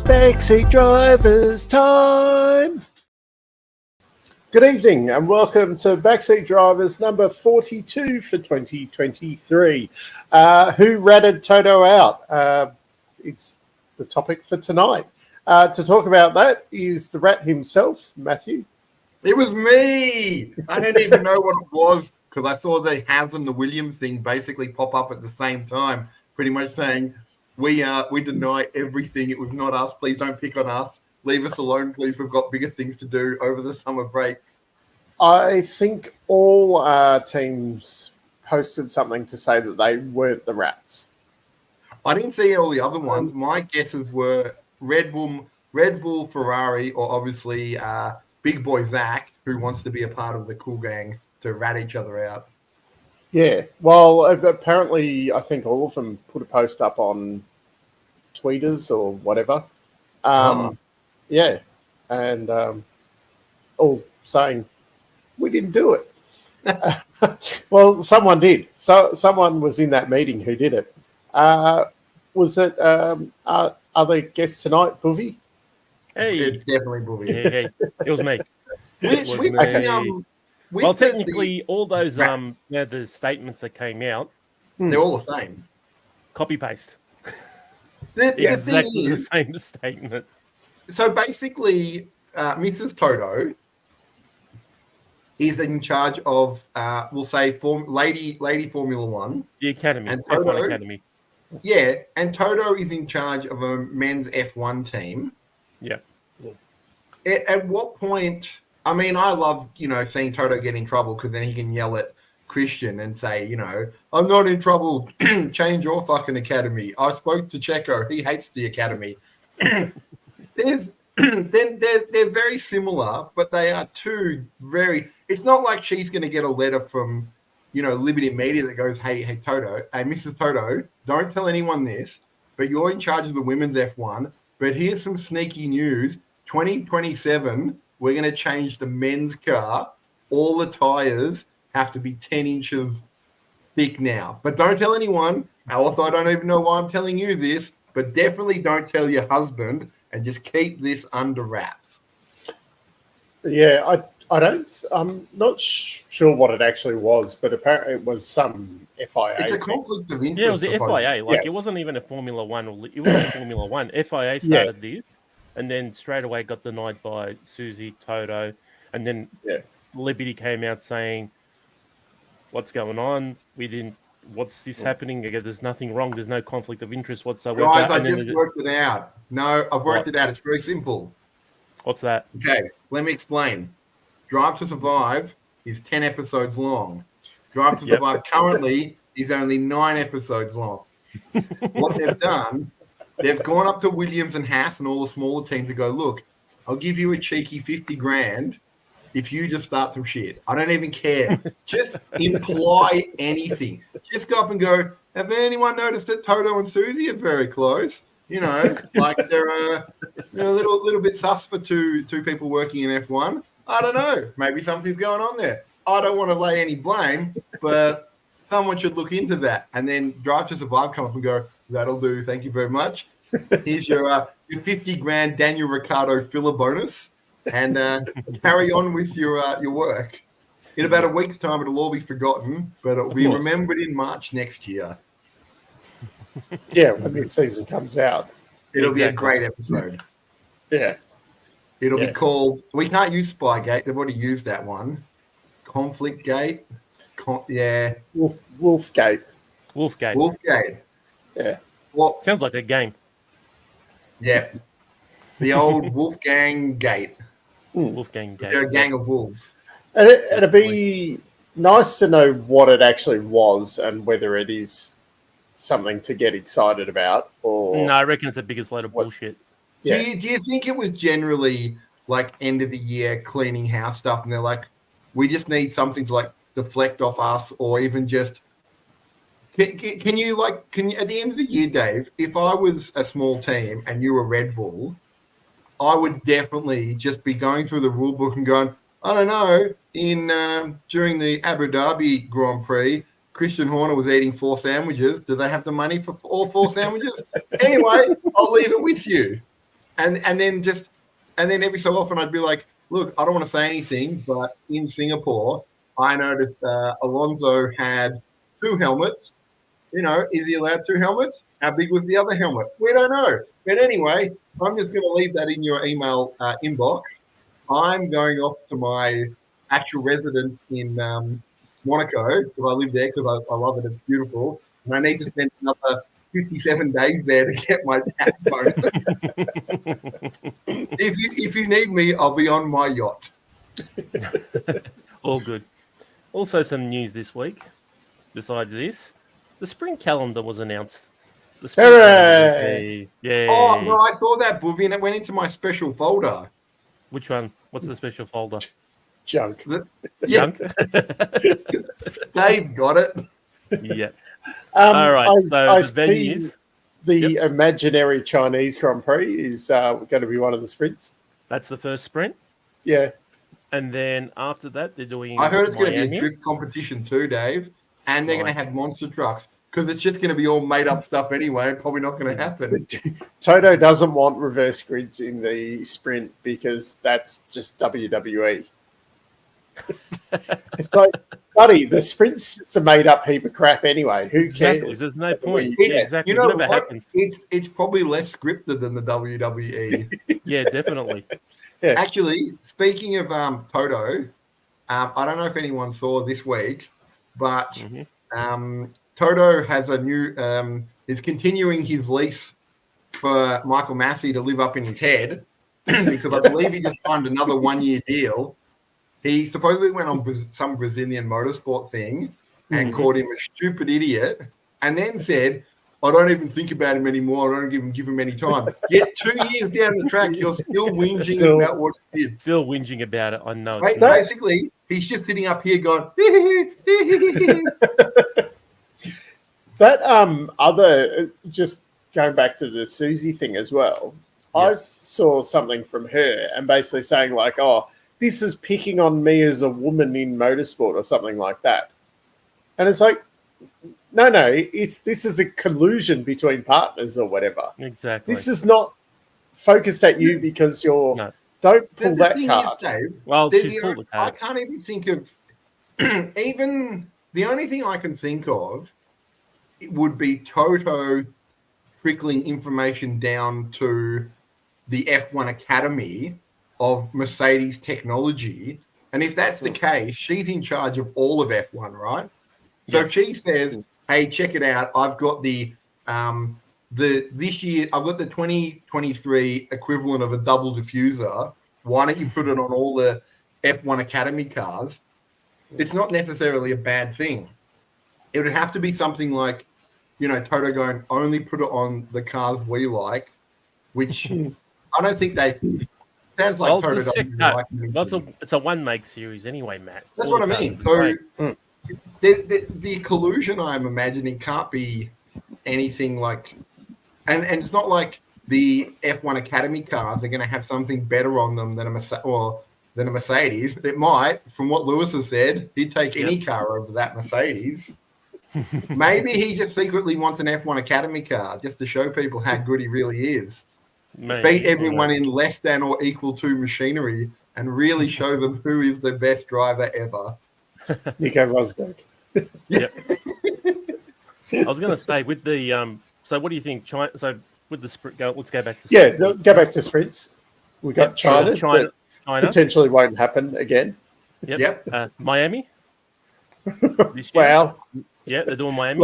Backseat Drivers time. Good evening and welcome to Backseat Drivers number 42 for 2023. Who ratted Toto out is the topic for tonight. To talk about that is the rat himself, Matthew. It was me. I didn't even know what it was because I saw the Has and the Williams thing basically pop up at the same time, pretty much saying, we deny everything. It was not us. Please don't pick on us. Leave us alone, please. We've got bigger things to do over the summer break. I think all teams posted something to say that they weren't the rats. I didn't see all the other ones. My guesses were Red Bull, Ferrari, or obviously Big Boy Zach, who wants to be a part of the cool gang to rat each other out. Yeah, well, apparently I think all of them put a post up on tweeters or whatever. Yeah, and all saying we didn't do it. Well, someone did. So someone was in that meeting who did it. Was it other guests tonight, Boovy? Hey, it's definitely Bully. Hey, it was me. Well, technically, all those the statements that came out, they're all the same. Copy paste. Exactly the same statement. So basically, Mrs. Toto is in charge of, we'll say, Lady Formula One. The Academy, and Toto, F1 Academy. Yeah, and Toto is in charge of a men's F1 team. Yeah. At what point? I mean, I love seeing Toto get in trouble because then he can yell at Christian and say, I'm not in trouble. Change your fucking academy. I spoke to Checo. He hates the academy. They're very similar, but they are two very. It's not like she's going to get a letter from, Liberty Media that goes, hey, Toto, hey, Mrs. Toto, don't tell anyone this, but you're in charge of the women's F1. But here's some sneaky news. 2027, we're going to change the men's car. All the tires have to be 10 inches thick now. But don't tell anyone. Also, I don't even know why I'm telling you this, but definitely don't tell your husband and just keep this under wraps. Yeah, I'm not sure what it actually was, but apparently it was some FIA. It's a conflict of interest. Yeah, it was the FIA. Yeah. It wasn't even a Formula One. It wasn't Formula One. FIA started this, and then straight away got denied by Susie, Toto, and then Liberty came out saying, "What's going on? What's this happening? Again, there's nothing wrong. There's no conflict of interest whatsoever." Guys, I just worked it out. No, I've worked it out. It's very simple. What's that? Okay, let me explain. Drive to Survive is 10 episodes long. Drive to Survive currently is only 9 episodes long. What they've done, they've gone up to Williams and Haas and all the smaller teams to go, look, I'll give you a cheeky 50 grand if you just start some shit. I don't even care. Just imply anything. Just go up and go, have anyone noticed that Toto and Susie are very close? Like they're a little bit sus for two people working in F1. I don't know. Maybe something's going on there. I don't want to lay any blame, but someone should look into that. And then Drive to Survive come up and go, that'll do. Thank you very much. Here's your 50 grand Daniel Ricciardo filler bonus, and carry on with your work. In about a week's time, it'll all be forgotten, but it'll be remembered in March next year. Yeah, when the season comes out. It'll be a great episode. Yeah. It'll be called, we can't use Spygate. They've already used that one. Conflict Gate. Wolfgate. Wolfgate. Yeah. Well, sounds like a game. Yeah. The old Wolfgang Gate. Wolfgang Gate. They're a gang of wolves. And it'd be nice to know what it actually was and whether it is something to get excited about or... No, I reckon it's the biggest load of bullshit. Yeah. Do you think it was generally like end of the year cleaning house stuff and they're like, we just need something to like deflect off us or even just can you at the end of the year, Dave, if I was a small team and you were Red Bull, I would definitely just be going through the rule book and going, I don't know, during the Abu Dhabi Grand Prix, Christian Horner was eating 4 sandwiches. Do they have the money for all 4 sandwiches? Anyway, I'll leave it with you. and then every so often I'd be like, look, I don't want to say anything, but in Singapore, I noticed Alonso had 2 helmets. You know, is he allowed 2 helmets? How big was the other helmet? We don't know. But anyway, I'm just going to leave that in your email inbox. I'm going off to my actual residence in Monaco because I live there because I love it. It's beautiful. And I need to spend another 57 days there to get my tax bonus. If you need me, I'll be on my yacht. All good. Also, some news this week. Besides this, the spring calendar was announced. The spring Hooray! Yeah. Oh no, I saw that, Boovy, and it went into my special folder. Which one? What's the special folder? Junk. Junk. Dave got it. Yeah. All right. So I the venues. The imaginary Chinese Grand Prix is going to be one of the sprints. That's the first sprint. Yeah. And then after that, they're doing. I heard it's going to Miami. be a drift competition too, Dave. And they're going to have monster trucks because it's just going to be all made up stuff anyway. Probably not going to happen. Toto doesn't want reverse grids in the sprint because that's just WWE. It's like, buddy, the sprints are made up heap of crap anyway. Who cares? There's no point. Exactly. You know what? It's probably less scripted than the WWE. Yeah, definitely. Yeah. Actually, speaking of Toto, I don't know if anyone saw this week, but Toto has a new is continuing his lease for Michael Massey to live up in his head because I believe he just signed another 1-year deal. He supposedly went on some Brazilian motorsport thing and called him a stupid idiot and then said, I don't even think about him anymore. I don't even give him any time. Yet 2 years down the track, you're still whinging about what he did. Still whinging about it. I know. Basically, he's just sitting up here going, that other, just going back to the Susie thing as well, I saw something from her and basically saying like, oh, this is picking on me as a woman in motorsport or something like that. And it's like, no, this is a collusion between partners or whatever. Exactly. This is not focused at you because you're... No. Don't pull that card. Dave, well, she's pulled the card. I can't even think of... even the only thing I can think of would be Toto trickling information down to the F1 Academy of Mercedes technology. And if that's the case, she's in charge of all of F1, right? So if she says, hey, check it out, I've got this year, I've got the 2023 equivalent of a double diffuser. Why don't you put it on all the F1 Academy cars? It's not necessarily a bad thing. It would have to be something like, you know, Toto going, only put it on the cars we like, which I don't think they... Sounds like Toto doesn't like it's a one-make series anyway, Matt. That's what I mean. So the collusion I'm imagining can't be anything like... And it's not like the F1 Academy cars are going to have something better on them than a Mercedes. It might, from what Lewis has said, he'd take any car over that Mercedes. Maybe he just secretly wants an F1 Academy car just to show people how good he really is. Maybe, beat everyone in less than or equal to machinery and really show them who is the best driver ever. Nico Rosberg. Yep. I was going to say with the so what do you think? So with the sprint, let's go back to sprints. Go back to sprints. We got China. China potentially won't happen again. Yep. Miami. Wow. Yeah, they're doing Miami.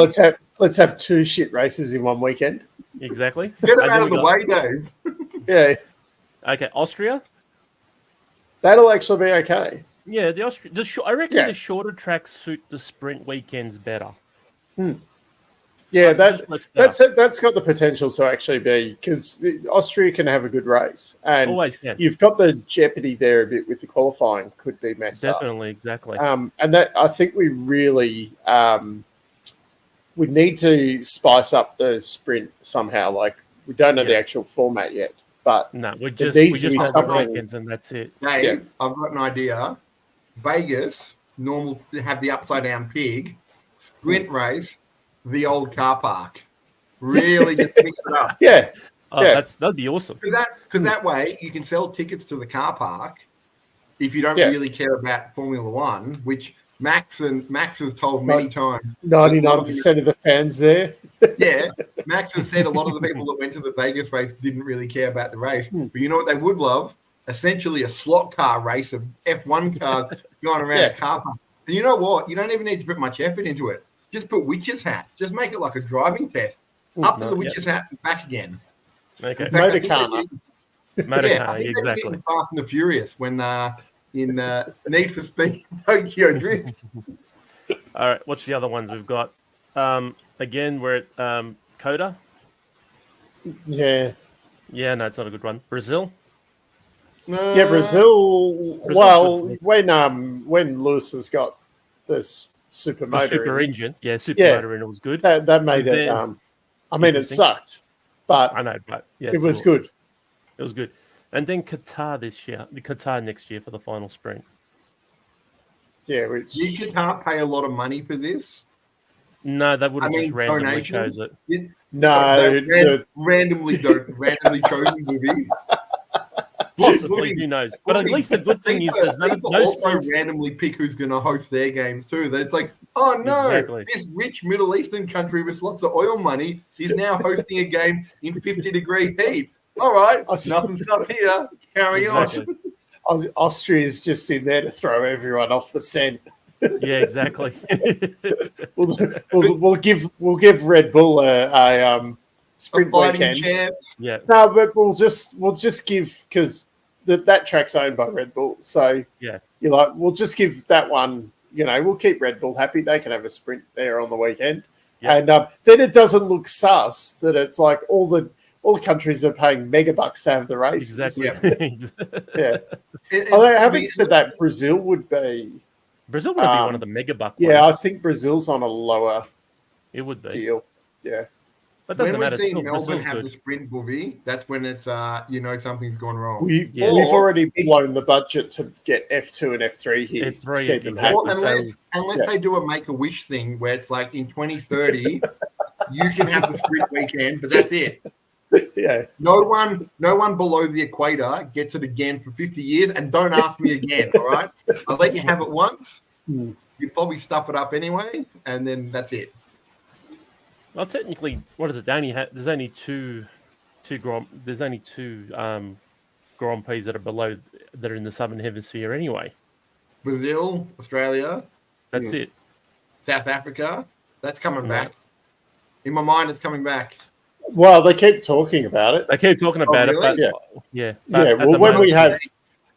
Let's have 2 shit races in one weekend. Exactly. Get them out of the way, Dave. Yeah. Okay, Austria. That'll actually be okay. Yeah, the Austria. I reckon the shorter tracks suit the sprint weekends better. Yeah, that's got the potential to actually be, because Austria can have a good race, and always can. You've got the jeopardy there a bit with the qualifying could be messed up. Definitely, exactly. And that I think we really we need to spice up the sprint somehow. Like, we don't know the actual format yet, but no, we just have the weekends and that's it. Dave, I've got an idea. Vegas, normal, have the upside down pig, sprint race, the old car park. Really just mix it up. Yeah. Oh, Yeah. that'd be awesome. Because that way you can sell tickets to the car park if you don't Yeah. really care about Formula One, which Max has told many times. 99% of the fans there. Yeah, Max has said a lot of the people that went to the Vegas race didn't really care about the race. But you know what they would love? Essentially a slot car race of F1 cars going around a car park. And you know what? You don't even need to put much effort into it. Just put witches' hats. Just make it like a driving test. Up to the witches' hat and back again. Okay. Motorcar. Yeah, I think exactly. they did Fast and the Furious when in Need for Speed Tokyo Drift. All right, what's the other ones we've got? Again, we're at Coda. Yeah. Yeah, no, it's not a good one. Brazil. Yeah, Brazil. Well, when Lewis has got this super The motor, super engine. Yeah, super motor in it was good. that made it. I mean, it sucked, but I know, but yeah, it was good. It was good. And then Qatar Qatar next year for the final sprint. Yeah, which you can't pay a lot of money for this. No, they would have just randomly chose it. Randomly chosen movie. Possibly, who knows? But at least the good thing is there's people also randomly pick who's going to host their games too. That it's like, oh no, this rich Middle Eastern country with lots of oil money is now hosting a game in 50-degree heat. All right, nothing's up here. Carry on. Austria's just in there to throw everyone off the scent. Yeah, exactly. we'll give Red Bull a sprint weekend. Chance. Yeah. No, but we'll just give, because that track's owned by Red Bull. So yeah, you're like, we'll just give that one. We'll keep Red Bull happy. They can have a sprint there on the weekend, and then it doesn't look sus that it's like all the countries are paying megabucks to have the race. Exactly. Yeah. Having said that, Brazil would be one of the megabuck. Yeah, ones. I think Brazil's on a lower. It would be deal. Yeah. That doesn't when matter. we see Melbourne have the sprint movie, that's when it's something's gone wrong. We've already blown the budget to get F2 and F3 here. F3, to keep them happy. Unless they do a Make-A-Wish thing where it's like in 2030 you can have the sprint weekend, but that's it. Yeah. No one below the equator gets it again for 50 years, and don't ask me again. All right, I'll let you have it once. You probably stuff it up anyway, and then that's it. Well, technically, what is it? There's only two Grand Prix that are below that are in the southern hemisphere anyway. Brazil, Australia. That's it. South Africa. That's coming back. In my mind, it's coming back. Well, they keep talking about it. They keep talking about it, but Well, when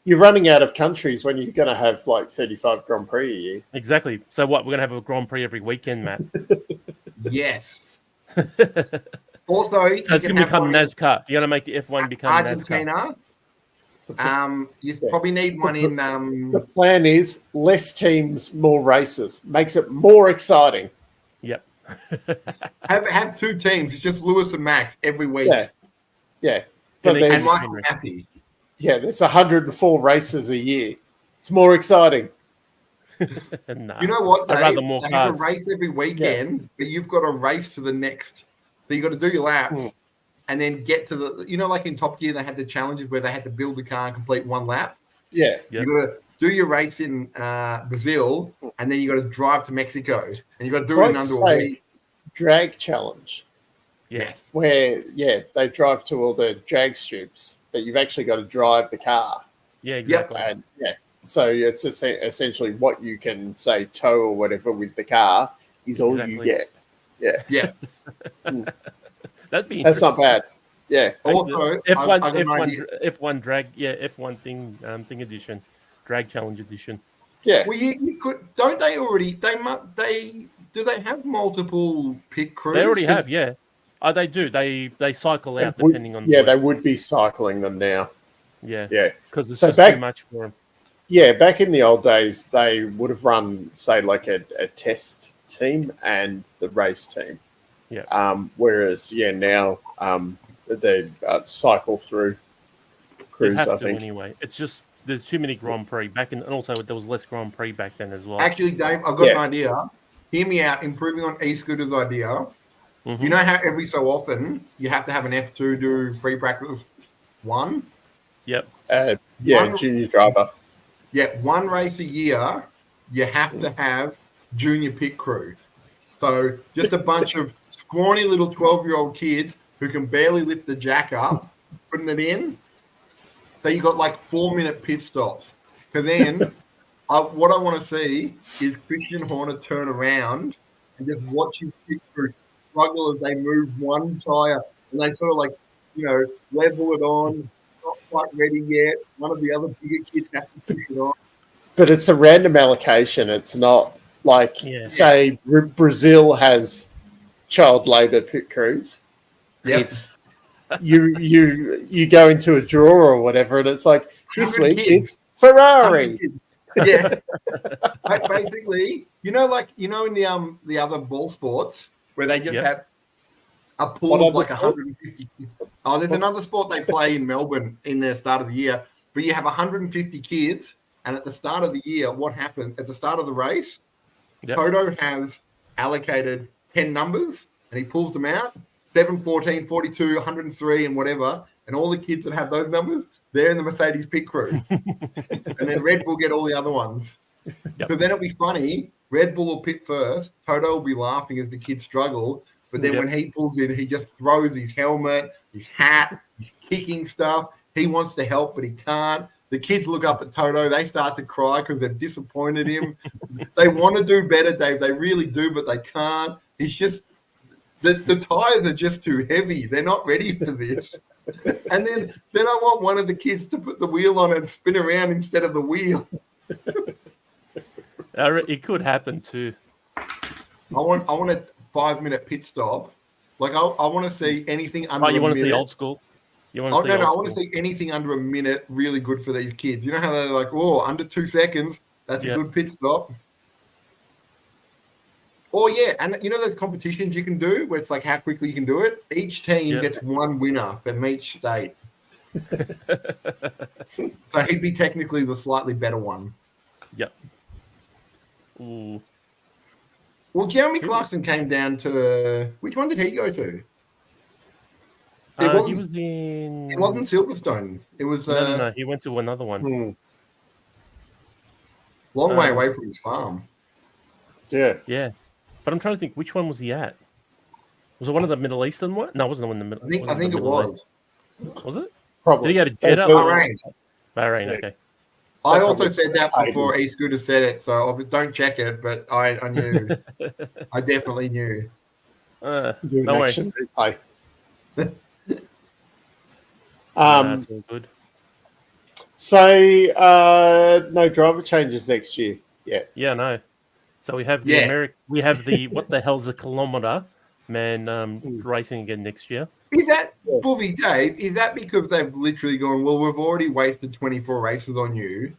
you're running out of countries when you're going to have like 35 Grand Prix a year. Exactly. So what? We're going to have a Grand Prix every weekend, Matt. Yes. Also, so it's going to become NASCAR. You're going to make the F1 become Argentina. NASCAR. You probably need one in. The plan is less teams, more races. Makes it more exciting. Yep. have two teams. It's just Lewis and Max every week. Yeah. But and Michael Matthew. Yeah, there's 104 races a year. It's more exciting. You know what, Dave? They have a race every weekend, but you've got to race to the next. So you've got to do your laps and then get to the, like in Top Gear, they had the challenges where they had to build the car and complete one lap. Yeah. You've got to do your race in Brazil, and then you've got to drive to Mexico. And you've got to do it in under a week. Drag challenge. Yes. Where, they drive to all the drag strips, but you've actually got to drive the car. Yeah, exactly. And, so it's essentially what you can say tow or whatever with the car is all you get. Yeah. That's not bad. Yeah. Also, F1 drag, F1 thing edition, drag challenge edition. Yeah. Well, you could. Don't they already? Do they have multiple pit crews? They already have. Yeah. Oh, they do. They cycle out depending on. Yeah, they would be cycling them now. Yeah. Yeah. Because it's just too much for them. Yeah, back in the old days, they would have run, say, like a test team and the race team. Yeah. Whereas, now they cycle through crews, I think. Anyway, it's just there's too many Grand Prix and also there was less Grand Prix back then as well. Actually, Dave, I've got an idea. Hear me out. Improving on E-Scooter's idea. You know how every so often you have to have an F2 do free practice 1? Yep. Junior driver. Yeah, 1 race a year, you have to have junior pit crew. So just a bunch of scrawny little 12-year-old kids who can barely lift the jack up, putting it in. So you got like 4-minute pit stops. So then what I want to see is Christian Horner turn around and just watch his pit crew struggle as they move one tyre and they sort of like, level it on, not quite ready yet. One of the other bigger kids has to push it on. But it's a random allocation. It's not like, say, Brazil has child labour pit crews. Yep. It's you go into a draw or whatever, and it's like this week it's Ferrari. Yeah. Basically, in the other ball sports where they just have a pool of like 150 kids. Oh, there's another sport they play in Melbourne in their start of the year, but you have 150 kids, and at the start of the year, what happened at the start of the race? Toto has allocated 10 numbers, and he pulls them out. 7, 14, 42, 103, and whatever, and all the kids that have those numbers, they're in the Mercedes pit crew. And then Red Bull get all the other ones. So then it'll be funny. Red Bull will pit first. Toto will be laughing as the kids struggle. But then when he pulls in, he just throws his helmet, his hat, he's kicking stuff. He wants to help, but he can't. The kids look up at Toto. They start to cry because they've disappointed him. They want to do better, Dave. They really do, but they can't. He's just... The tires are just too heavy. They're not ready for this. And then I want one of the kids to put the wheel on and spin around instead of the wheel. It could happen too. I want a 5-minute pit stop. Like I want to see anything under. You want to see old school? You want to see? I want to see anything under a minute. Really good for these kids. You know how they're like, under 2 seconds. That's a good pit stop. Oh, yeah, and those competitions you can do where it's like how quickly you can do it? Each team gets one winner from each state. So he'd be technically the slightly better one. Yep. Ooh. Well, Jeremy Clarkson came down to... which one did he go to? He was in... It wasn't Silverstone. It was... No. He went to another one. Long way away from his farm. Yeah. Yeah. But I'm trying to think, which one was he at? Was it one of the Middle Eastern ones? No, it wasn't the one in the Middle. I think it was. Was it? Probably. Did he go to Jeddah? Bahrain, okay. I also said that before E-Scooter said it, so don't check it, but I knew. I definitely knew. No way. That's all good. So, no driver changes next year. Yeah, no. So we have we have the what the hell's a kilometre man racing again next year. Is that Boovy Dave? Is that because they've literally gone? Well, we've already wasted 24 races on you.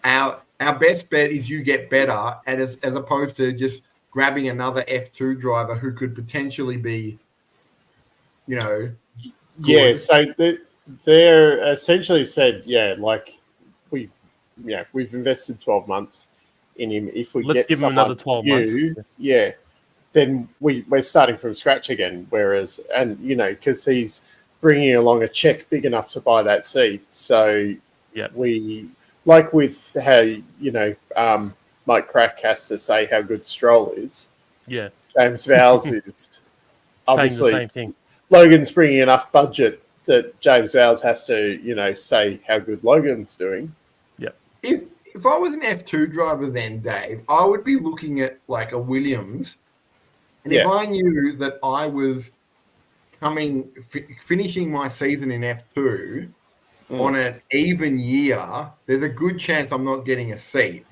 Our best bet is you get better, and as opposed to just grabbing another F2 driver who could potentially be, good. Yeah. So they're essentially said, we've invested 12 months in him. If we let's give him another 12 months, then we're starting from scratch again. Whereas, because he's bringing along a check big enough to buy that seat. So we like with how Mike Crack has to say how good Stroll is. Yeah, James Vowles is obviously the same thing. Logan's bringing enough budget that James Vowles has to say how good Logan's doing. Yeah. If I was an F2 driver then, Dave, I would be looking at like a Williams. And if I knew that I was finishing my season in F2 on an even year, there's a good chance I'm not getting a seat.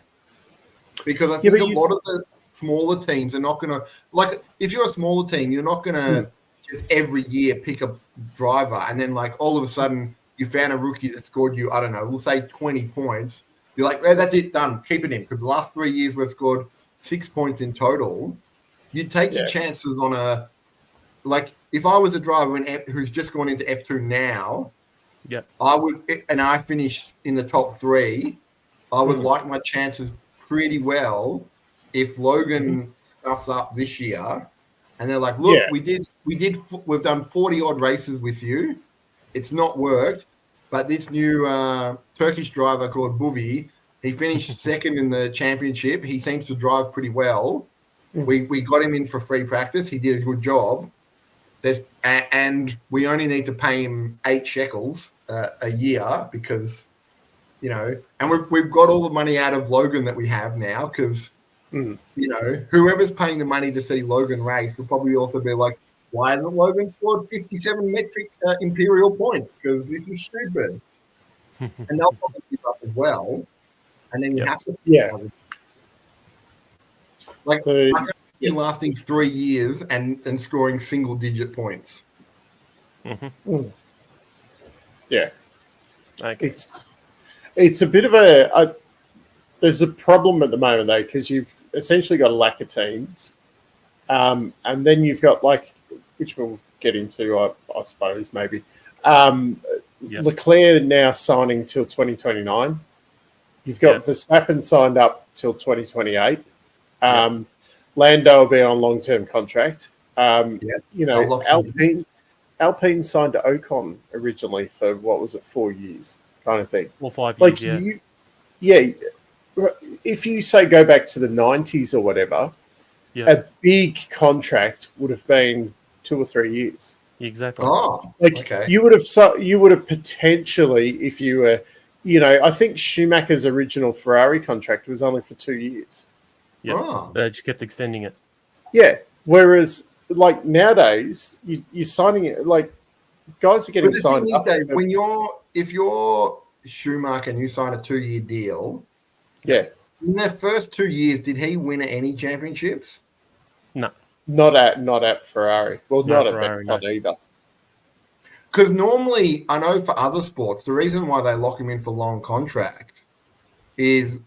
Because I think a lot of the smaller teams are not going to... Like, if you're a smaller team, you're not going to just every year pick a driver and then, like, all of a sudden you found a rookie that scored you, I don't know, we'll say 20 points. You're like, that's it, done. Keep it in. Because the last 3 years we've scored 6 points in total. You'd take your chances on a... Like, if I was a driver who's just gone into F2 now, I would... And I finished in the top 3, I would like my chances pretty well if Logan stuffs up this year and they're like, "Look, we've done 40 odd races with you. It's not worked, but this new Turkish driver called Buvi, he finished second in the championship. He seems to drive pretty well. We got him in for free practice. He did a good job. And we only need to pay him 8 shekels a year because, you know, and we've got all the money out of Logan that we have now because, you know, whoever's paying the money to see Logan race will probably also be like, why hasn't Logan scored 57 metric imperial points? Because this is stupid. And they'll probably give up as well. And then you have to... Like, I can't see lasting 3 years and scoring single-digit points. Yeah. Okay. It's a bit of a there's a problem at the moment, though, because you've essentially got a lack of teams. And then you've got, like, which we'll get into, I suppose, maybe. Leclerc now signing till 2029. You've got Verstappen signed up till 2028. Lando will be on a long-term contract. You know, Alpine signed to Ocon originally for, what was it, 4 years kind of thing. Well, 5 years, like if you say go back to the 90s or whatever, a big contract would have been 2 or 3 years. Exactly. You would have potentially, if you were, you know, I think Schumacher's original Ferrari contract was only for 2 years. They just kept extending it. Yeah. Whereas, like, nowadays, you're signing it, like, guys are getting signed up. Dave, if you're Schumacher and you sign a 2-year deal, in their first 2 years, did he win any championships? No. Not at Ferrari. Well, not Ferrari, at Benetton either. Because normally, I know for other sports, the reason why they lock him in for long contracts is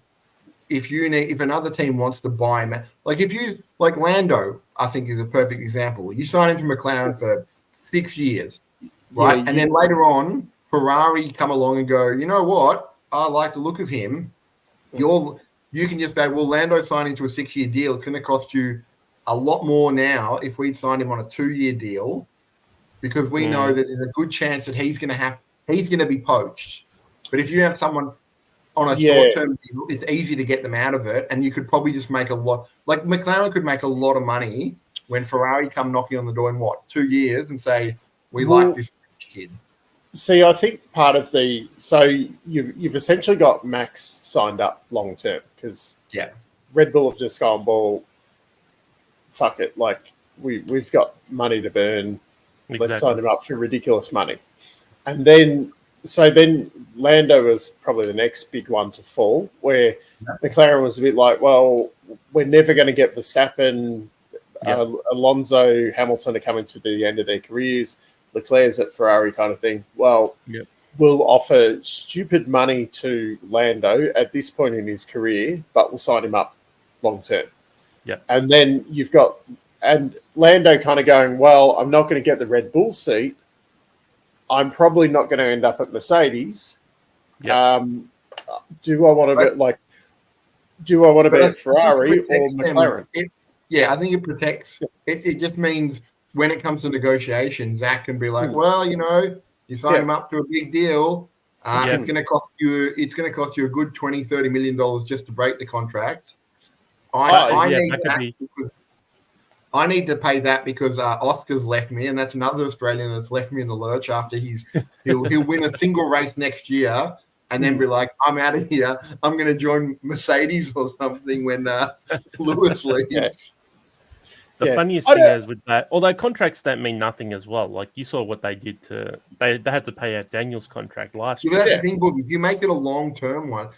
if another team wants to buy him, like Lando, I think is a perfect example. You sign him to McLaren for 6 years, right? And then later on, Ferrari come along and go, you know what? I like the look of him. You can just go, well, Lando signed into a 6-year deal. It's going to cost you a lot more now if we'd signed him on a 2-year deal, because we know that there's a good chance that he's going to be poached. But if you have someone on a short-term deal, it's easy to get them out of it, and you could probably just make a lot. Like McLaren could make a lot of money when Ferrari come knocking on the door in 2 years and say, we like this kid. See, I think part of you've essentially got Max signed up long term because Red Bull have just gone, well, fuck it, like we've got money to burn. Exactly. Let's sign him up for ridiculous money. And then Lando was probably the next big one to fall, where McLaren was a bit like, well, we're never going to get Verstappen, Alonso, Hamilton are coming to the end of their careers. Leclerc's at Ferrari kind of thing. Well, we'll offer stupid money to Lando at this point in his career, but we'll sign him up long term. Yeah. And then you've got Lando kind of going, well, I'm not going to get the Red Bull seat. I'm probably not going to end up at Mercedes. Yeah. Do I want to be at Ferrari or McLaren? I think it protects. It just means when it comes to negotiations, Zach can be like, well, you know, you sign him up to a big deal. It's going to cost you. It's going to cost you a good $20-30 million just to break the contract. I need to pay that because Oscar's left me, and that's another Australian that's left me in the lurch after he'll win a single race next year and then be like, I'm out of here. I'm going to join Mercedes or something when Lewis leaves. The funniest thing is with that, although contracts don't mean nothing as well. Like you saw what they did they had to pay out Daniel's contract last year. That's the thing, Boog. If you make it a long-term one,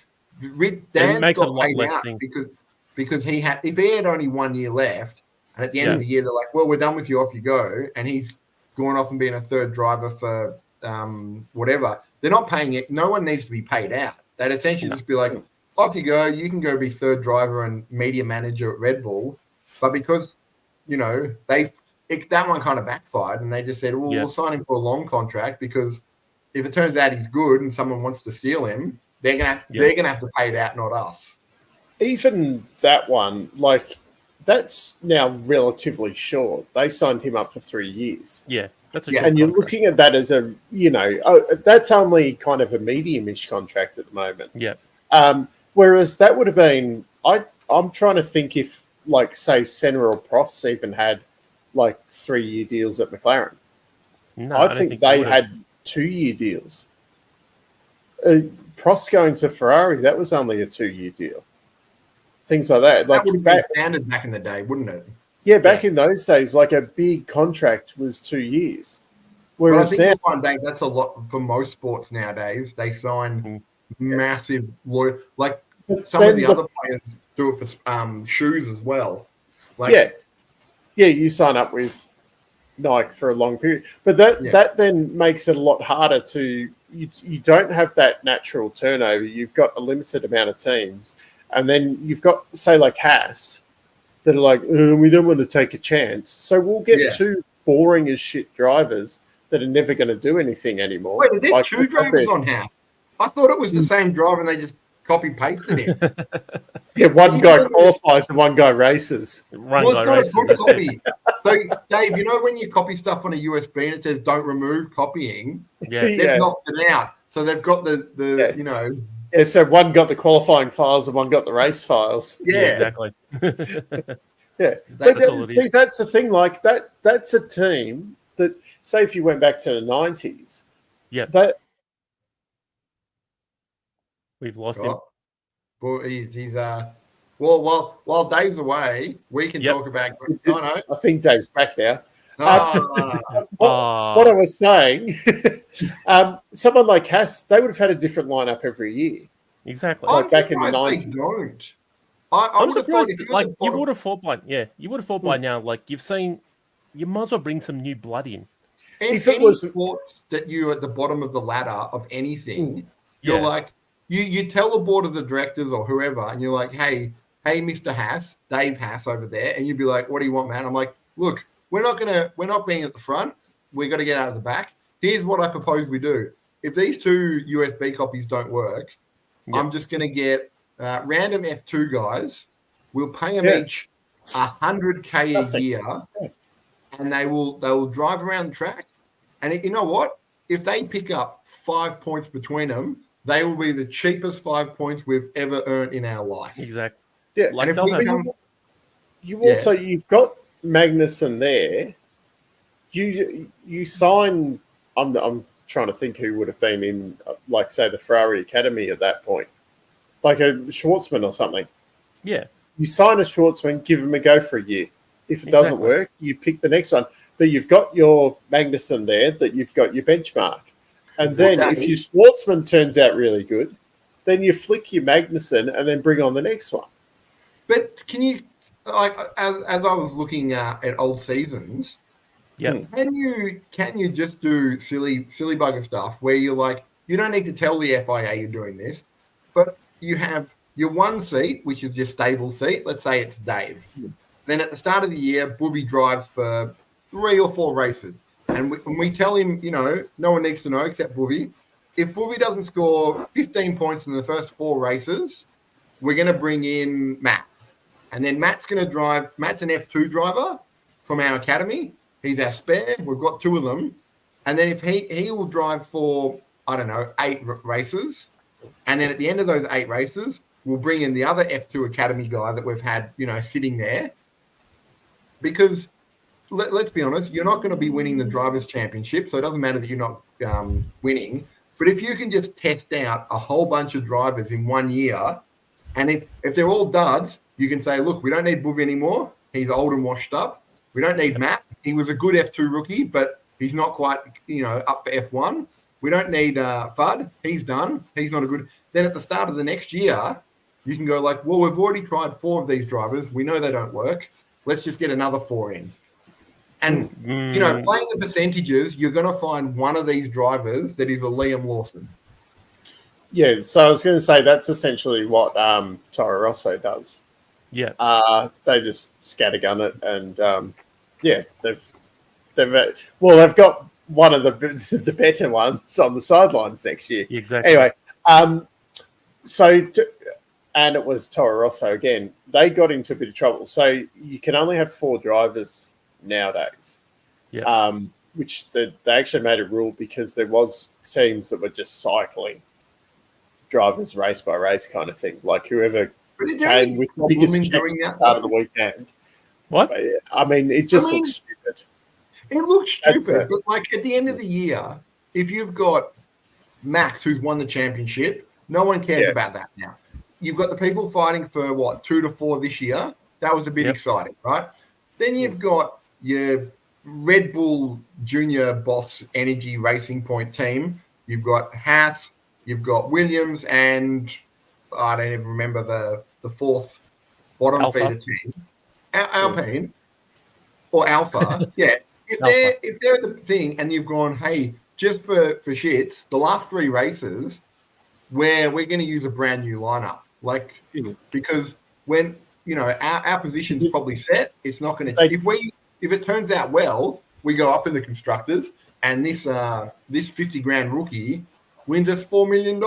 Dan makes got paid out because if he had only 1 year left, and at the end of the year they're like, well, we're done with you, off you go, and he's gone off and being a third driver for whatever, they're not paying it. No one needs to be paid out. They'd essentially just be like, off you go. You can go be third driver and media manager at Red Bull, but because you know, that one kind of backfired, and they just said, well, we'll sign him for a long contract because if it turns out he's good and someone wants to steal him, they're gonna have to pay it out, not us. Even that one, like that's now relatively short. They signed him up for 3 years. Yeah, that's a Yeah, short And you're contract. looking at that as a, that's only kind of a medium-ish contract at the moment. Yeah. Whereas that would have been, I'm trying to think if, like, say, Senna or Prost even had, like, 3-year deals at McLaren. No, I don't think they had 2-year deals. Prost going to Ferrari, that was only a 2-year deal. Things like that. Like that would have been standard back in the day, wouldn't it? Yeah, back in those days, like a big contract was 2 years. But I Whereas think now, you'll find, Dave, that's a lot for most sports nowadays. They sign massive like some of the other players do it for shoes as well. Like, you sign up with Nike for a long period, but that then makes it a lot harder to. You don't have that natural turnover. You've got a limited amount of teams, and then you've got, say, like Haas, that are like, we don't want to take a chance, so we'll get 2 boring as shit drivers that are never going to do anything anymore. Wait, is there 2 drivers on Haas? I thought it was the same driver and they just copy pasted him. Yeah, one guy qualifies and one guy races. Well, it's not a good copy. So, Dave, you know when you copy stuff on a USB and it says "Don't remove copying"? They've knocked it out, so they've got the you know. Yeah, so one got the qualifying files and one got the race files. Yeah, exactly. But that's the thing. Like that's a team that, say, if you went back to the 90s, that we've lost him. Well, he's while Dave's away, we can talk about. I think Dave's back now. No. What I was saying, someone like Haas, they would have had a different lineup every year. Exactly. Like back in the 90s. They don't. I would have thought if you would have thought by you would have thought by now, like you've seen, you might as well bring some new blood in. If it was sports that you're at the bottom of the ladder of anything, you're like you tell the board of the directors or whoever, and you're like, hey, Mr. Haas, Dave Haas over there, and you'd be like, what do you want, man? I'm like, look, we're not being at the front. We got to get out of the back. Here's what I propose we do. If these 2 USB copies don't work, I'm just going to get random F2 guys. We'll pay them each $100K a year, and they will drive around the track. And you know what? If they pick up 5 points between them, they will be the cheapest 5 points we've ever earned in our life. Exactly. Yeah. Like you've got Magnussen there. You sign. I'm trying to think who would have been in, like, say, the Ferrari Academy at that point, like a Schwartzman or something. Yeah. You sign a Schwartzman, give him a go for a year. If it doesn't work, you pick the next one. But you've got your Magnussen there, that you've got your benchmark. And then if your Schwartzman turns out really good, then you flick your Magnussen and then bring on the next one. But can you, like, as I was looking at old seasons, can you just do silly bugger stuff where you're like, you don't need to tell the FIA you're doing this, but you have your one seat, which is your stable seat. Let's say it's Dave. Then at the start of the year, Boovy drives for 3 or 4 races. And we tell him, no one needs to know except Boovy. If Boovy doesn't score 15 points in the first 4 races, we're going to bring in Matt. And then Matt's going to drive. Matt's an F2 driver from our academy. He's our spare. We've got 2 of them. And then if he will drive for, 8 races. And then at the end of those 8 races, we'll bring in the other F2 academy guy that we've had, sitting there. Because let's be honest, you're not going to be winning the Drivers' Championship, so it doesn't matter that you're not winning. But if you can just test out a whole bunch of drivers in 1 year, and if they're all duds, you can say, look, we don't need Boovy anymore. He's old and washed up. We don't need Matt. He was a good F2 rookie, but he's not quite, up for F1. We don't need Fudd. He's done. He's not a good. Then at the start of the next year, you can go like, well, we've already tried 4 of these drivers. We know they don't work. Let's just get another 4 in. And, playing the percentages, you're going to find one of these drivers that is a Liam Lawson. Yeah, so I was going to say that's essentially what Toro Rosso does. Yeah. They just scattergun it, and they've got one of the better ones on the sidelines next year. Exactly. Anyway, so and it was Toro Rosso again. They got into a bit of trouble. So you can only have 4 drivers nowadays. Yeah. Which they actually made a rule because there was teams that were just cycling drivers race by race kind of thing. Like whoever came with the biggest check at the start of the weekend. What? I mean, it just looks stupid. It looks stupid, but like at the end of the year, if you've got Max who's won the championship, no one cares about that now. You've got the people fighting for what 2 to 4 this year. That was a bit exciting, right? Then you've got your Red Bull Junior Boss Energy Racing Point team. You've got Haas, you've got Williams, and I don't even remember the fourth bottom feeder team, Alpine or Alpha. Yeah, if they're the thing, and you've gone, hey, just for shits, the last 3 races, where we're going to use a brand new lineup, like because when our position's probably set, it's not going to. If it turns out well, we go up in the constructors, and this $50,000 rookie wins us $4 million.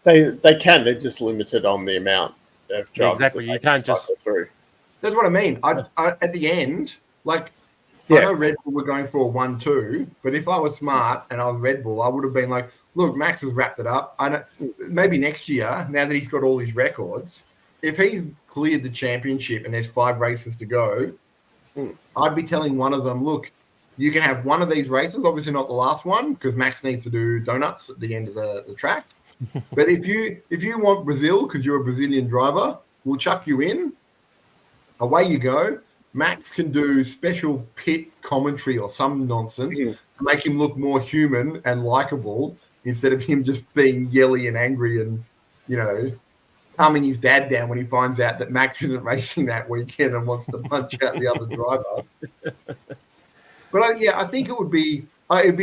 They can. They're just limited on the amount of drivers. Exactly. You can't just through. That's what I mean. I at the end, like I know Red Bull were going for a 1-2, but if I was smart and I was Red Bull, I would have been like, look, Max has wrapped it up. Maybe next year, now that he's got all his records, if he's cleared the championship and there's 5 races to go, I'd be telling one of them, look, you can have one of these races, obviously not the last one, because Max needs to do donuts at the end of the track. But if you want Brazil, because you're a Brazilian driver, we'll chuck you in. Away you go. Max can do special pit commentary or some nonsense to make him look more human and likable instead of him just being yelly and angry and, calming his dad down when he finds out that Max isn't racing that weekend and wants to punch out the other driver. But I think it'd be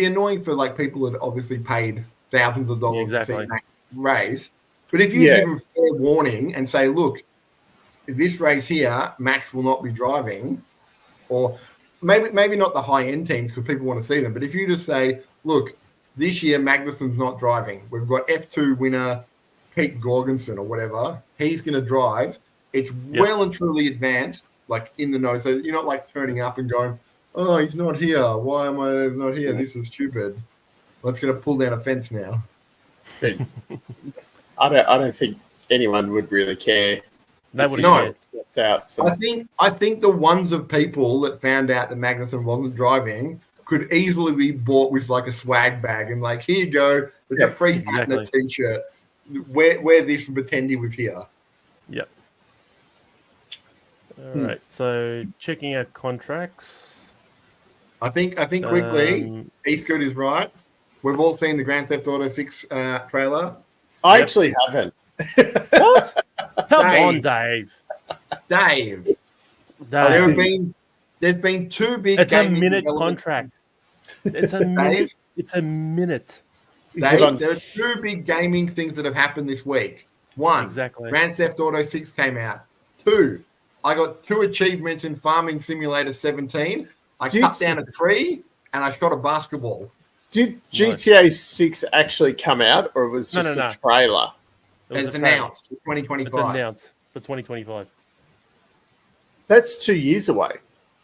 annoying for like people that obviously paid thousands of dollars to see Max race. But if you give them fair warning and say, look, this race here, Max will not be driving, or maybe not the high-end teams because people want to see them, but if you just say, look, this year Magnussen's not driving. We've got F2 winner Pete Gorgensen or whatever. He's going to drive. It's well and truly advanced, like in the know. So you're not like turning up and going, oh, he's not here. Why am I not here? This is stupid. Let's going to pull down a fence now. I don't think anyone would really care. Nobody stepped out. So. I think the ones of people that found out that Magnussen wasn't driving could easily be bought with like a swag bag and like, here you go, it's a free hat and a t-shirt. Wear this and pretend he was here. Yep. All right. So checking out contracts. I think quickly, Eastgood is right. We've all seen the Grand Theft Auto 6 trailer. I actually haven't. What? Come on, Dave. Dave. There's been 2 big. It's a minute contract. It's a minute. It's a minute. Dave, there are 2 big gaming things that have happened this week. 1, Grand Theft Auto 6 came out. 2, I got 2 achievements in Farming Simulator 17. I cut down a tree and I shot a basketball. Did GTA 6 actually come out, or was it just a trailer? It's announced for 2025. It's announced for 2025. That's 2 years away.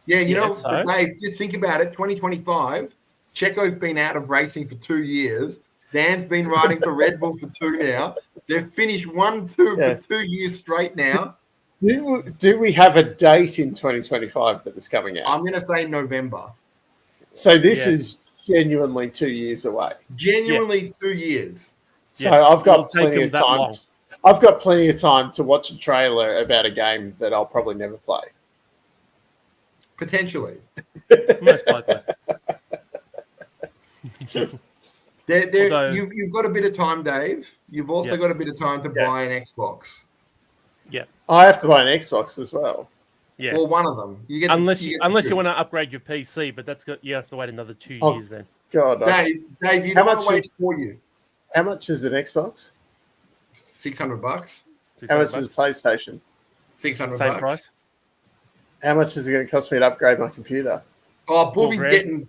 Yeah, Dave, just think about it. 2025, Checo's been out of racing for 2 years. Dan's been riding for Red Bull for 2 now. They've finished 1-2 for 2 years straight now. Do we have a date in 2025 that is coming out? I'm going to say November. So this is genuinely 2 years away. Genuinely 2 years. So I've got plenty of time. I've got plenty of time to watch a trailer about a game that I'll probably never play. Potentially. Most likely. You've got a bit of time, Dave. You've also got a bit of time to buy an Xbox. Yeah. I have to buy an Xbox as well. Yeah. Or one of them. Unless you want to upgrade your PC, but you have to wait another 2 years then. God. Dave, you don't want to wait for you. How much is an Xbox? $600. How much is a PlayStation? $600. Same price. How much is it going to cost me to upgrade my computer? Oh, Boovy's getting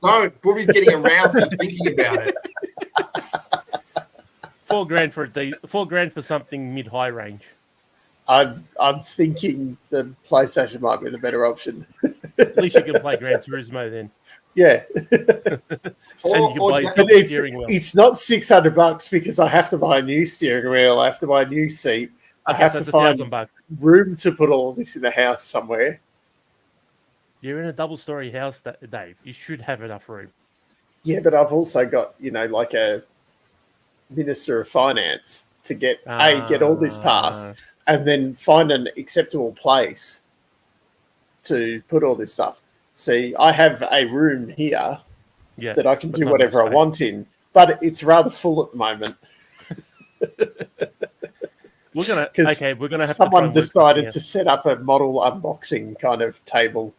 around to thinking about it. $4,000 $4,000 for something mid-high range. I'm thinking the PlayStation might be the better option. At least you can play Gran Turismo then. Yeah. And you can buy yourself a steering wheel. It's not $600 because I have to buy a new steering wheel. I have to buy a new seat. I have to find $1,000. Room to put all of this in the house somewhere. You're in a double-story house, Dave. You should have enough room. Yeah, but I've also got, like a Minister of Finance to get all this passed and then find an acceptable place to put all this stuff. See, I have a room here that I can do whatever I want in, but it's rather full at the moment. We're gonna have someone decided to set up a model unboxing kind of table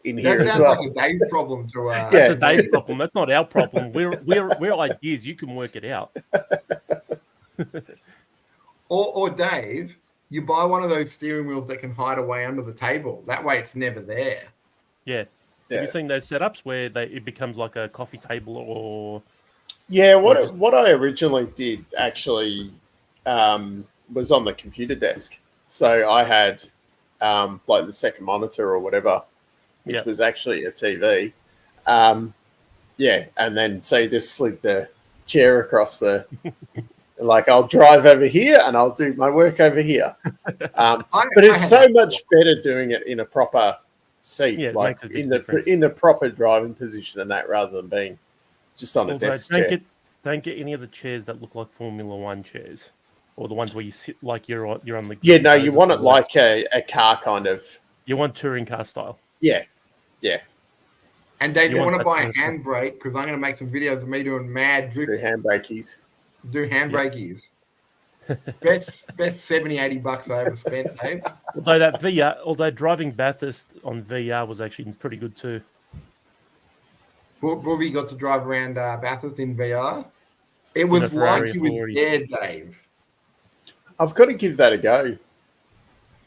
in here as well. That sounds like a Dave problem to. That's a Dave problem. That's not our problem. We're ideas. You can work it out. or Dave, you buy one of those steering wheels that can hide away under the table. That way, it's never there. Yeah. Have you seen those setups where it becomes like a coffee table or? Yeah, what I originally did actually was on the computer desk. So I had like the second monitor or whatever, which was actually a TV. And then so you just slid the chair across the. Like I'll drive over here and I'll do my work over here. But it's so much better doing it in a proper seat, like in the proper driving position and that, rather than being just on a desk chair. Don't get any of the chairs that look like Formula One chairs, or the ones where you sit like you're on the. Yeah, no, you want it like a car kind of. You want touring car style. Yeah. And Dave, you want to buy a handbrake because I'm going to make some videos of me doing mad drifts. Do handbrakies. Best $70-$80 I ever spent, Dave. Although driving Bathurst on VR was actually pretty good too. Bobby got to drive around Bathurst in VR. It was like he was there, Dave. I've got to give that a go.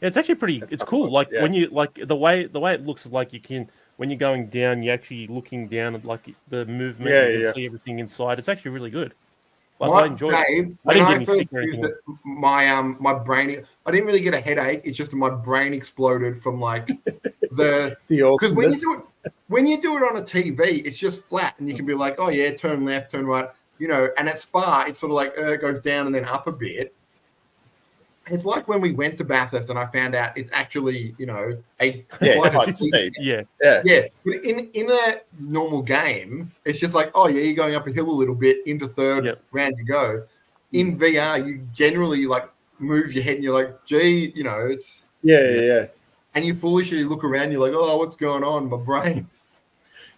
Yeah, it's actually pretty. It's cool. Like when you the way it looks like you can when you're going down, you're actually looking down at like the movement. You can see everything inside. It's actually really good. Like, I enjoyed it. When I first used it, my brain, I didn't really get a headache. It's just my brain exploded from like because when you do it on a TV, it's just flat and you can be like, oh yeah, turn left, turn right, and at Spa, it's sort of like it goes down and then up a bit. It's like when we went to Bathurst and I found out it's actually, quite steep. Yeah. But in a normal game, it's just like, oh yeah, you're going up a hill a little bit into third, round you go. In VR, you generally like move your head and you're like, gee, it's and you foolishly look around, you're like, oh, what's going on? My brain.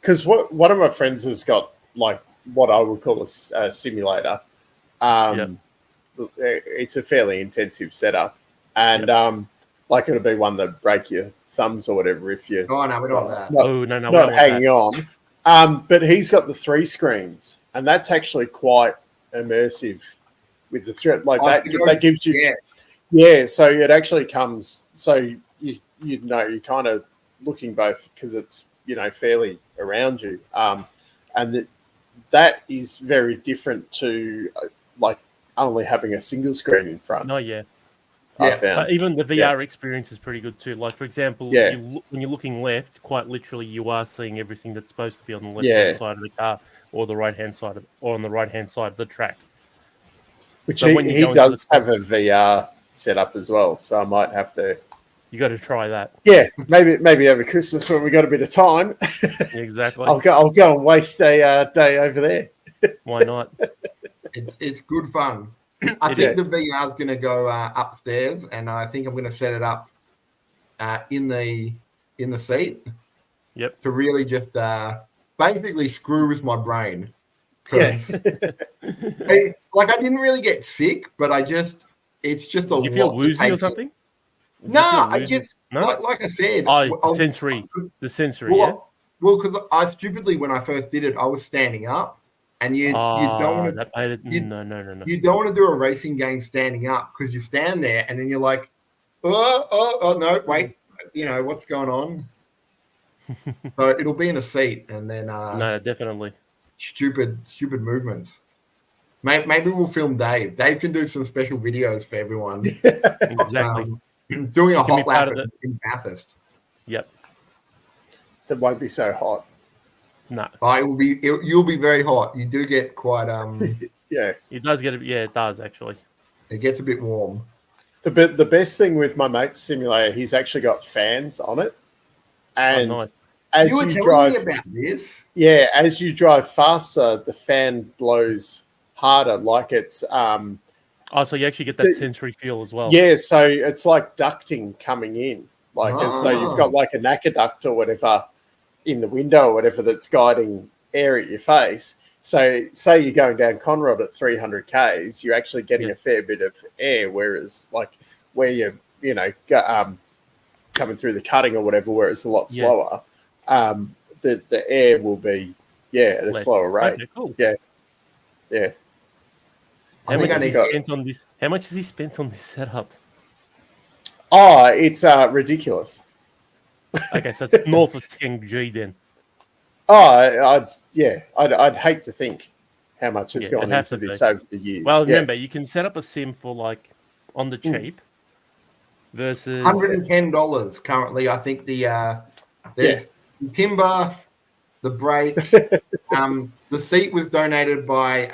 Because one of my friends has got like what I would call a simulator. It's a fairly intensive setup, and like it'll be one that break your thumbs or whatever if you. Oh no, we don't want that. Not hanging on. But he's got the 3 screens, and that's actually quite immersive with the thread. Like that gives you. Yeah, so it actually comes. So you're kind of looking both because it's fairly around you, and that is very different to like. Only having a single screen in front. Oh, yeah. I found. But even the VR experience is pretty good too. Like, for example, when you're looking left, quite literally, you are seeing everything that's supposed to be on the left-hand side of the car or the right-hand side or on the right-hand side of the track. Which he does have a VR setup as well, so I might have to. You got to try that. Yeah, maybe over Christmas when we got a bit of time. Exactly. I'll go and waste a day over there. Why not? It's good fun. I think the VR is going to go upstairs, and I think I'm going to set it up in the seat. Yep. To really just basically screw with my brain. Yes. I didn't really get sick, but it's just a lot. You feel woozy or something? No, I just like I said. The sensory. Well, because I stupidly when I first did it, I was standing up. And you don't want to. No. You don't want to do a racing game standing up because you stand there and then you're like, oh no, wait, what's going on? So it'll be in a seat and then. No, definitely. Stupid movements. Maybe we'll film Dave. Dave can do some special videos for everyone. Exactly. doing a can be hot lap part of in Bathurst. Yep. That won't be so hot. No. You'll be very hot. You do get quite Yeah. It does get it does actually. It gets a bit warm. The best thing with my mate's simulator, he's actually got fans on it. And nice. as you were you telling drive me about this. Yeah, as you drive faster, the fan blows harder, like it's so you actually get that sensory feel as well. Yeah, so it's like ducting coming in, like as though you've got like an aqueduct or whatever in the window or whatever that's guiding air at your face. So say you're going down Conrod at 300 Ks, you're actually getting a fair bit of air, whereas like where you're, coming through the cutting or whatever, where it's a lot slower, the air will be, at a slower rate. Okay, cool. Yeah. How much has he spent on this? How much has he spent on this setup? Oh, it's ridiculous. Okay, so it's north of 10G then. Oh, I'd hate to think how much has gone into this over the years. Well, remember, you can set up a sim for like on the cheap versus $110 currently. I think there's the timber, the brake, the seat was donated by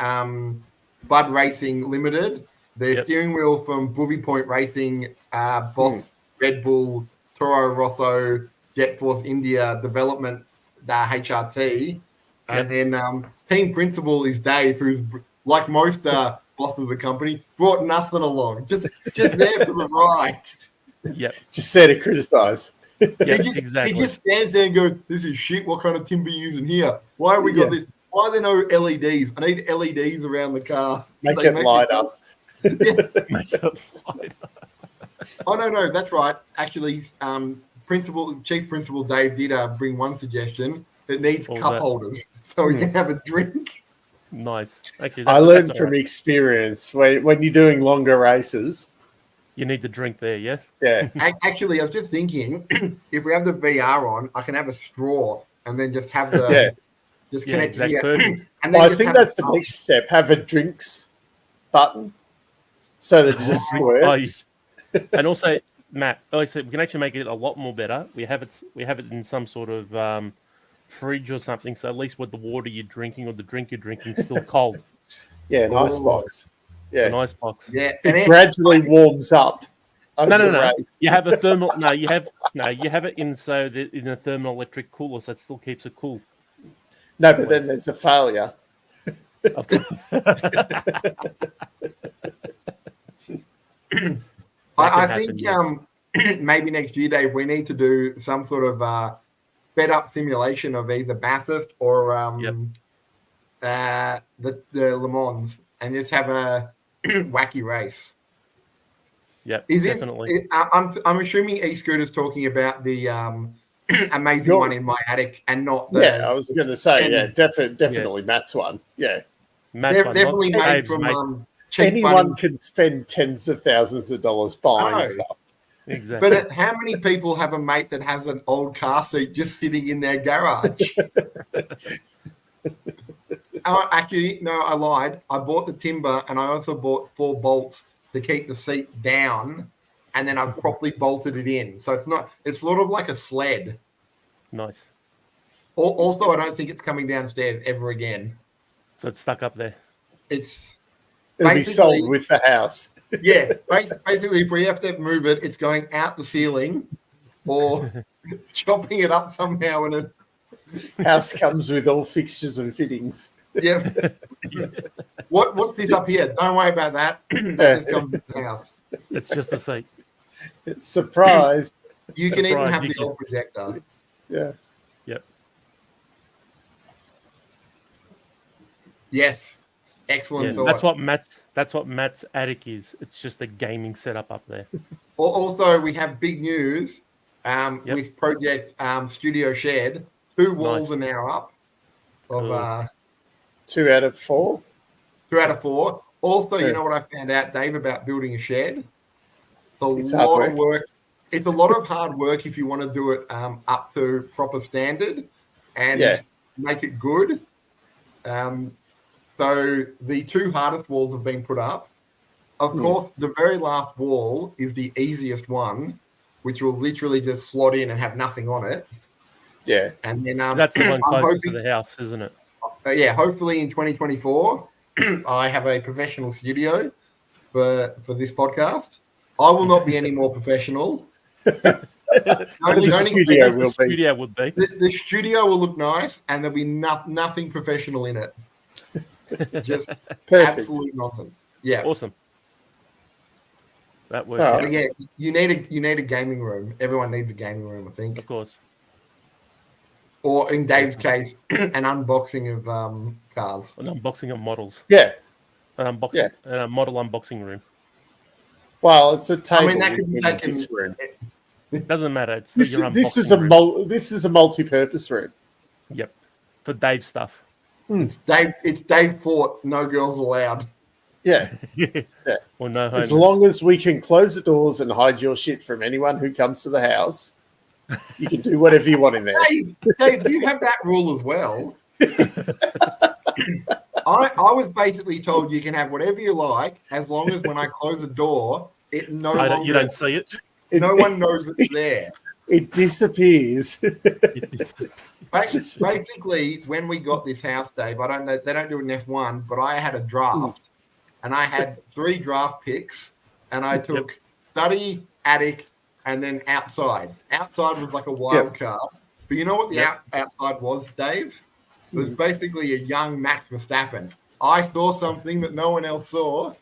Bud Racing Limited. The steering wheel from Bovey Point Racing, Boss, Red Bull, Toro Rosso, Jet Force India Development, HRT. And then team principal is Dave, who's like most bosses of the company, brought nothing along, just there for the ride. Yep. Just there to criticise. Exactly. He just stands there and goes, "This is shit. What kind of timber are you using here? Why have we got this? Why are there no LEDs? I need LEDs around the car. Make it light up." Make it light up. Oh no, that's right. Actually, Chief Principal Dave did bring one suggestion. It needs cup holders so we can have a drink. Nice. Actually, I learned from experience when you're doing longer races. You need the drink there, yeah? Yeah. Actually, I was just thinking, if we have the VR on, I can have a straw and then just have the just connect here. And then I think that's the next step. Have a drinks button so that it just squirts. And also, Matt, we can actually make it a lot more better. We have it in some sort of fridge or something, so at least with the water you're drinking or the drink you're drinking is still cold. Yeah, nice box. Yeah, nice box. Yeah, it gradually warms up. No. You have a thermal. You have it in in a thermoelectric cooler, so it still keeps it cool. No, but then there's a failure. I think maybe next year, Dave, we need to do some sort of sped up simulation of either Bathurst or the Le Mans, and just have a wacky race. Yep, definitely. I'm assuming e-scooter's talking about the amazing one in my attic, and not the. Yeah, I was going to say, definitely Matt's one. Yeah, definitely made from. Anyone can spend tens of thousands of dollars buying stuff. Exactly. But how many people have a mate that has an old car seat just sitting in their garage? Actually, no, I lied. I bought the timber, and I also bought 4 bolts to keep the seat down, and then I've properly bolted it in. So it's sort of like a sled. Nice. Also, I don't think it's coming downstairs ever again. So it's stuck up there. It'll be sold with the house. Yeah, basically, if we have to move it, it's going out the ceiling or chopping it up somehow. And house comes with all fixtures and fittings. Yeah. What's this up here? Don't worry about that. That just comes with the house. It's just a seat. It's surprise. You can even have the old projector. Yeah. Yep. Yes. Excellent thought. That's what Matt's attic is. It's just a gaming setup up there. Also, we have big news with Project Studio Shed. 2 walls are now up. Of 2 out of 4. 2 out of 4. Also, you know what I found out, Dave, about building a shed? It's a lot of work. It's a lot of hard work if you want to do it up to proper standard and make it good. So the 2 hardest walls have been put up. Of course, the very last wall is the easiest one, which will literally just slot in and have nothing on it. Yeah. And then That's the one closest to hoping, the house, isn't it? hopefully in 2024, I have a professional studio for this podcast. I will not be any more professional. The studio would be. The studio will look nice, and there'll be nothing professional in it. Just absolute nonsense. Yeah, awesome. That works out. But yeah, you need a gaming room. Everyone needs a gaming room, I think. Of course. Or in Dave's case, an unboxing of cars. An unboxing of models. Yeah. An unboxing, a model unboxing room. Well, it's a table. I mean, that could be taken. Room. It doesn't matter. It's this is a multi-purpose room. Yep, for Dave stuff. It's Dave Fort. No girls allowed. Yeah. Or no as long as we can close the doors and hide your shit from anyone who comes to the house, you can do whatever you want in there. Dave, do you have that rule as well? I was basically told you can have whatever you like as long as when I close the door, you don't see it. No one knows it's there. It disappears. Basically, when we got this house, Dave, I don't know, they don't do it in F1, but I had a draft, and I had 3 draft picks, and I took study, attic, and then outside. Outside was like a wild card. But you know what the outside was, Dave? It was basically a young Max Verstappen. I saw something that no one else saw.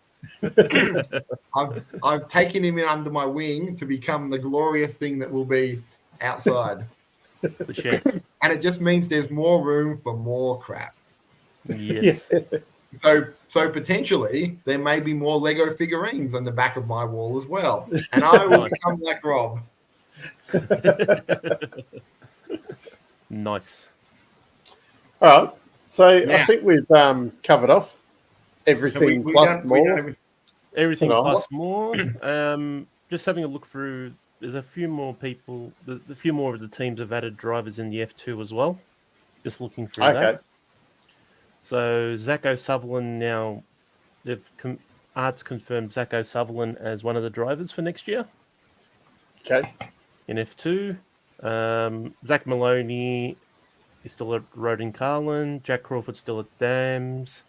I've taken him in under my wing to become the glorious thing that will be outside. And it just means there's more room for more crap. Yes. So potentially there may be more Lego figurines on the back of my wall as well. And I will become like Rob. Nice. All right. So I think we've covered off everything plus more. Everything plus more. Just having a look through, there's a few more people, a few more of the teams have added drivers in the F2 as well. Just looking through that. So Zach O'Sullivan now, Art's confirmed Zach O'Sullivan as one of the drivers for next year. Okay. In F2. Zach Maloney is still at Rodin Carlin. Jack Crawford still at Dams.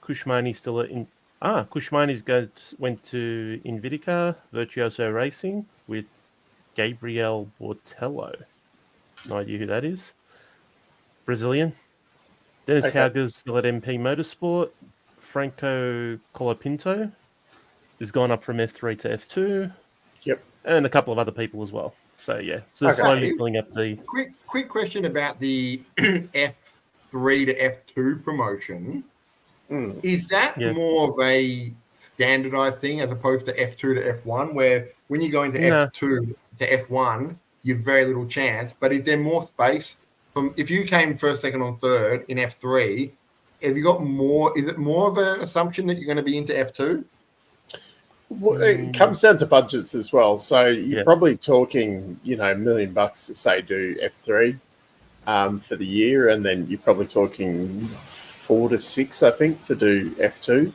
Kushmani still at Kushmani's went to Invidica Virtuoso Racing with Gabriel Bortello. No idea who that is. Brazilian. Dennis Hauger's still at MP Motorsport. Franco Colapinto has gone up from F3 to F2. Yep. And a couple of other people as well. So yeah, so slowly filling up the quick question about the F3 to F2 promotion. Is that more of a standardized thing as opposed to F2 to F1, where when you go into F2 to F1, you've very little chance? But is there more space from if you came first, second, or third in F3? Have you got more? Is it more of an assumption that you're going to be into F2? Well, it comes down to budgets as well. So you're probably talking, $1 million to say do F3 for the year, and then you're probably talking 4 to 6, I think, to do F2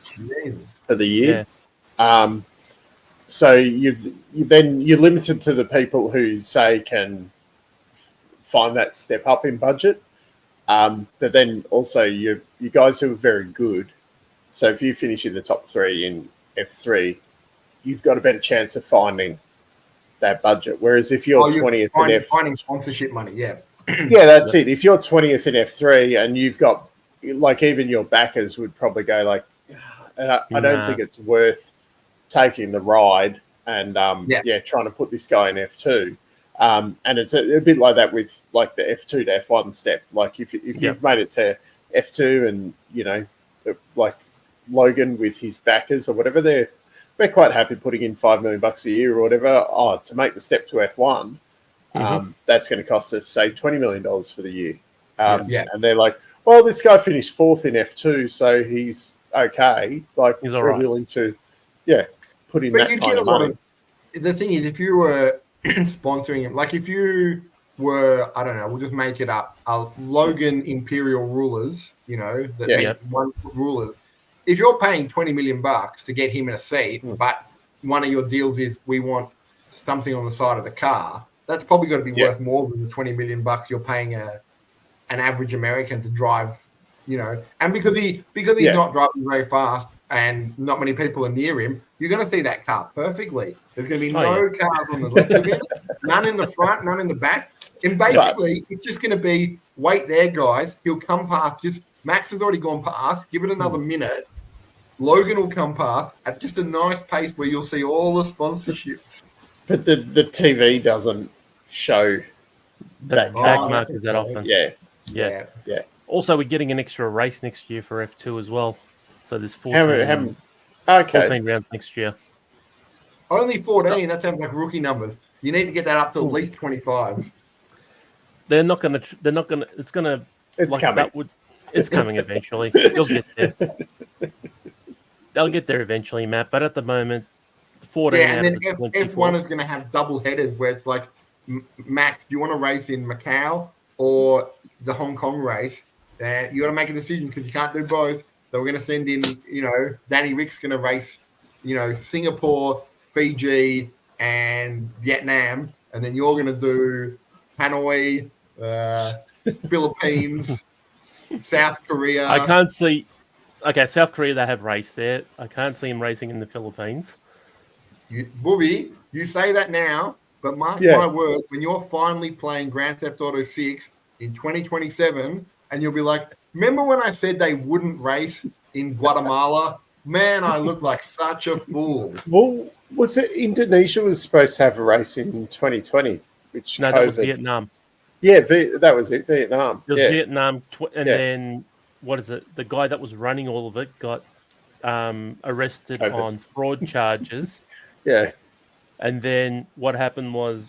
for the year. Yeah. So you're limited to the people who say can find that step up in budget. But then also you guys who are very good. So if you finish in the top 3 in F3, you've got a better chance of finding that budget. Whereas if you're 20th in finding sponsorship money, yeah, that's it. If you're 20th in F3 and you've got even your backers would probably go and I don't think it's worth taking the ride and trying to put this guy in F2. And it's a bit like that with the F2 to F1 step. Like if you've made it to F2 and like Logan with his backers or whatever, they're quite happy putting in $5 million a year or whatever. To make the step to F1, that's going to cost us say $20 million for the year. And they're like, well, this guy finished 4th in F2, so he's okay. He's all right. Willing to, put in that kind of money. The thing is, if you were sponsoring him, like if you were, I don't know, we'll just make it up, Logan Imperial Rulers, that make 1 foot rulers. if you're paying $20 million to get him in a seat, but one of your deals is we want something on the side of the car, that's probably got to be worth more than the $20 million you're paying an average American to drive, and because he's not driving very fast and not many people are near him, you're going to see that car perfectly. There's going to be no cars on the left of him, none in the front, none in the back. And basically, it's just going to be, wait there, guys. He'll come past. Max has already gone past. Give it another minute. Logan will come past at just a nice pace where you'll see all the sponsorships. But the TV doesn't show that markers that often. Yeah. Also, we're getting an extra race next year for F2 as well. So there's 14 rounds next year. Only 14? That sounds like rookie numbers. You need to get that up to at least 25. They're not going to. It's going to. It's coming. It's coming eventually. They'll get there. They'll get there eventually, Matt. But at the moment, 14. Yeah, and then F1 is going to have double headers where it's like, Max, do you want to race in Macau or the Hong Kong race? You got to make a decision because you can't do both. So we're going to send in, Danny Rick's going to race, Singapore, Fiji, and Vietnam, and then you're going to do Hanoi, Philippines, South Korea. I can't see. Okay, South Korea, they have raced there. I can't see him racing in the Philippines. Booby, you say that now, but mark my word, when you're finally playing Grand Theft Auto 6 in 2027, and you'll be like, remember when I said they wouldn't race in Guatemala? Man, I look like such a fool. Well, was it Indonesia was supposed to have a race in 2020? That was Vietnam. Yeah, that was it, Vietnam. It was Vietnam, then what is it? The guy that was running all of it got arrested on fraud charges. Yeah. And then what happened was,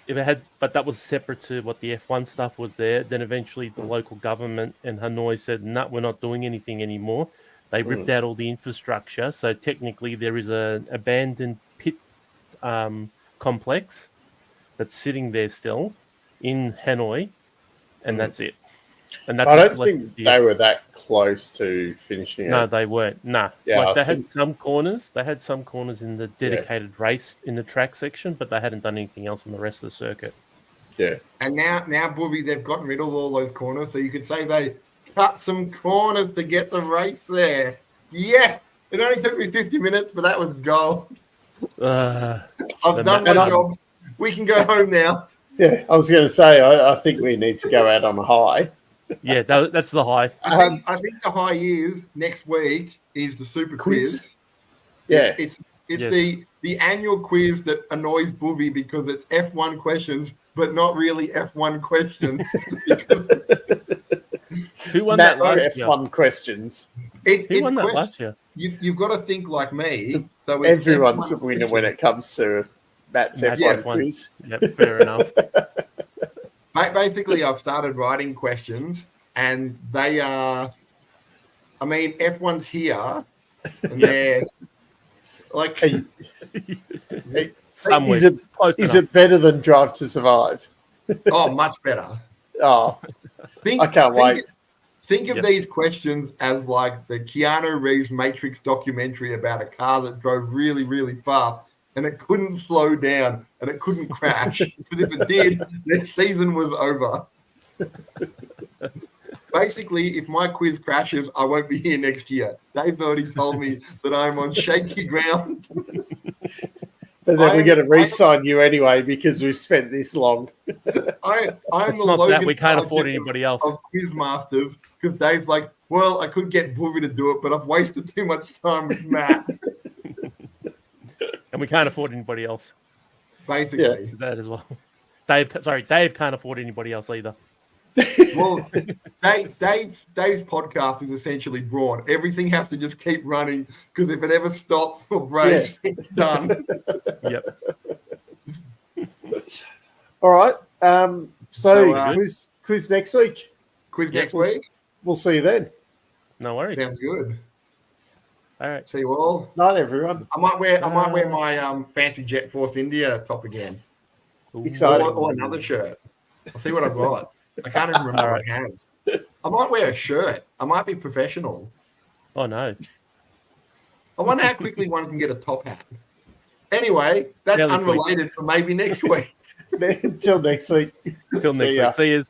but that was separate to what the F1 stuff was there. Then eventually the local government in Hanoi said, no, we're not doing anything anymore. They ripped out all the infrastructure. So technically there is an abandoned pit complex that's sitting there still in Hanoi, and that's it. And that's I don't think they were that close to finishing it. No, they weren't. Nah. Yeah, they had some corners. They had some corners in the dedicated race in the track section, but they hadn't done anything else on the rest of the circuit. Yeah. And now, Booby, they've gotten rid of all those corners, so you could say they cut some corners to get the race there. Yeah, it only took me 50 minutes, but that was gold. I've done my job. We can go home now. Yeah, I was going to say, I think we need to go out on a high. Yeah, that's the high. I think the high is next week is the super quiz. Yeah, it's the annual quiz that annoys Booby because it's F1 questions, but not really F1 questions. Who won that last year? F1 questions. Who won that last year? You've got to think like me. So everyone's a winner when it comes to Matt's F1 quiz. Yep, fair enough. Basically, I've started writing questions, and they are. I mean, F1's here, and they're like. Is it better than Drive to Survive? Oh, much better. Oh, I can't wait. Think of these questions as like the Keanu Reeves Matrix documentary about a car that drove really, really fast. And it couldn't slow down, and it couldn't crash. Because if it did, their season was over. Basically, if my quiz crashes, I won't be here next year. Dave's already told me that I'm on shaky ground. But then we're going to re-sign you anyway because we've spent this long. I'm it's the not Logan that we can't afford anybody else of Quizmasters because Dave's like, well, I could get Booby to do it, but I've wasted too much time with Matt. And we can't afford anybody else. Basically. That as well. Dave can't afford anybody else either. Well, Dave's podcast is essentially Braun. Everything has to just keep running because if it ever stops or breaks, it's done. Yep. All right. So quiz next week. Quiz next week. We'll see you then. No worries. Sounds good. All right. See you all. Night, everyone. I might wear my fancy Jet Force India top again. Exciting. Or another shirt. I'll see what I've got. I can't even remember what I have. I might wear a shirt. I might be professional. Oh no. I wonder how quickly one can get a top hat. Anyway, that's Fairly unrelated for maybe next week. Until next week. Till next week. See you.